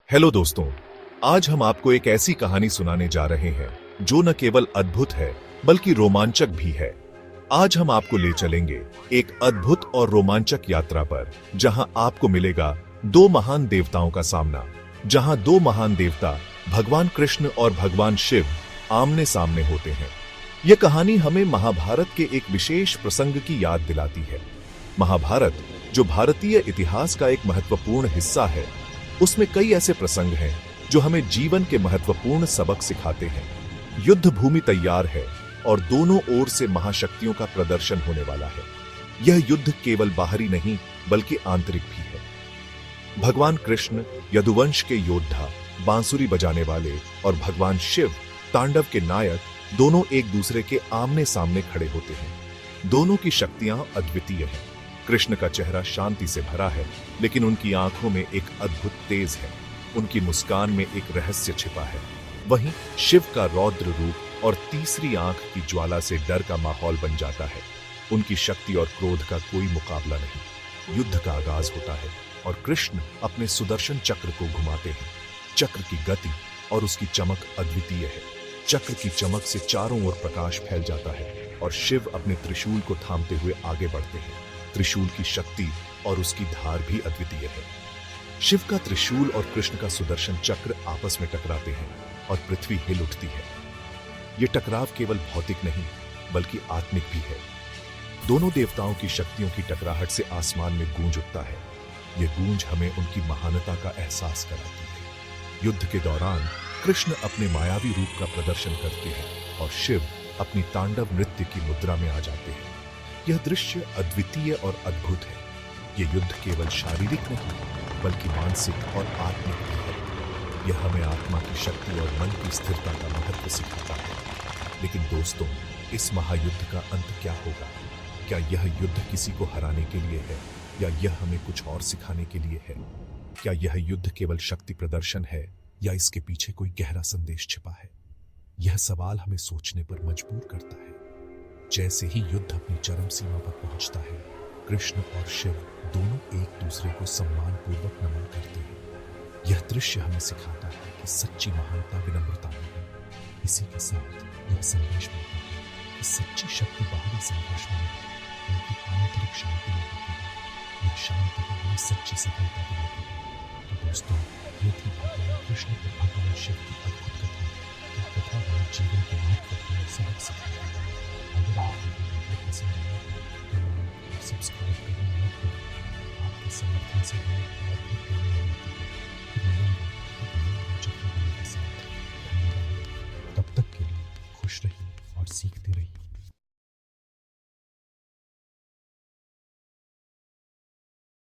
Hello दोस्तों, आज हम आपको एक ऐसी कहानी सुनाने जा रहे हैं जो न केवल अद्भुत है बल्कि रोमांचक भी है। आज हम आपको ले चलेंगे एक अद्भुत और रोमांचक यात्रा पर, जहां आपको मिलेगा दो महान देवताओं का सामना, जहां दो महान देवता भगवान कृष्ण और भगवान शिव आमने सामने होते हैं। यह कहानी हमें महाभारत के एक विशेष प्रसंग की याद दिलाती है। महाभारत, जो भारतीय इतिहास का एक महत्वपूर्ण हिस्सा है, उसमें कई ऐसे प्रसंग हैं जो हमें जीवन के महत्वपूर्ण सबक सिखाते हैं। युद्ध भूमि तैयार है और दोनों ओर से महाशक्तियों का प्रदर्शन होने वाला है। यह युद्ध केवल बाहरी नहीं बल्कि आंतरिक भी है। भगवान कृष्ण यदुवंश के योद्धा, बांसुरी बजाने वाले, और भगवान शिव तांडव के नायक, दोनों एक दूसरे के आमने सामने खड़े होते हैं। दोनों की शक्तियां अद्वितीय हैं। कृष्ण का चेहरा शांति से भरा है, लेकिन उनकी आंखों में एक अद्भुत तेज है। उनकी मुस्कान में एक रहस्य छिपा है। वहीं शिव का रौद्र रूप और तीसरी आंख की ज्वाला से डर का माहौल बन जाता है। उनकी शक्ति और क्रोध का कोई मुकाबला नहीं। युद्ध का आगाज होता है और कृष्ण अपने सुदर्शन चक्र को घुमाते हैं। चक्र की गति और उसकी चमक अद्वितीय है। चक्र की चमक से चारों ओर प्रकाश फैल जाता है और शिव अपने त्रिशूल को थामते हुए आगे बढ़ते हैं। त्रिशूल की शक्ति और उसकी धार भी अद्वितीय है। शिव का त्रिशूल और कृष्ण का सुदर्शन चक्र आपस में टकराते हैं और पृथ्वी हिल उठती है। यह टकराव केवल भौतिक नहीं बल्कि आत्मिक भी है। दोनों देवताओं की शक्तियों की टकराहट से आसमान में गूंज उठता है। यह गूंज हमें उनकी महानता का एहसास कराती है। युद्ध के दौरान कृष्ण अपने मायावी रूप का प्रदर्शन करते हैं और शिव अपनी तांडव नृत्य की मुद्रा में आ जाते हैं। यह दृश्य अद्वितीय और अद्भुत है। यह युद्ध केवल शारीरिक नहीं बल्कि मानसिक और आत्मिक भी है। यह हमें आत्मा की शक्ति और मन की स्थिरता का महत्व सिखाता है। लेकिन दोस्तों, इस महायुद्ध का अंत क्या होगा? क्या यह युद्ध किसी को हराने के लिए है या यह हमें कुछ और सिखाने के लिए है? क्या यह युद्ध केवल शक्ति प्रदर्शन है या इसके पीछे कोई गहरा संदेश छिपा है? यह सवाल हमें सोचने पर मजबूर करता है। जैसे ही युद्ध अपनी चरम सीमा पर पहुंचता है, कृष्ण और शिव दोनों एक दूसरे को सम्मानपूर्वक नमन करते हैं। यह दृश्य हमें सिखाता है कि सच्ची महानता विनम्रता में है। इसी के साथ यह संदेश मिलता है कि सच्ची शक्ति बाहरी संघर्ष में नहीं बल्कि आंतरिक शांति में होती है। यह शांति ही हमें सच्ची सफलता दिलाती है। तो दोस्तों, ये थी भगवान कृष्ण और भगवान शिव की अद्भुत कथा। यह कथा हमें जीवन के महत्वपूर्ण सबक सिखाती है। अगर आपको वीडियो पसंद आया तो लाइक और सब्सक्राइब करना मत भूलिए। आपके समर्थन से हमें और भी प्रेरणा मिलती है। फिर मिलेंगे एक नई रोचक कहानी के साथ। धन्यवाद। तब तक के लिए खुश रहिए और सीखते रहिए।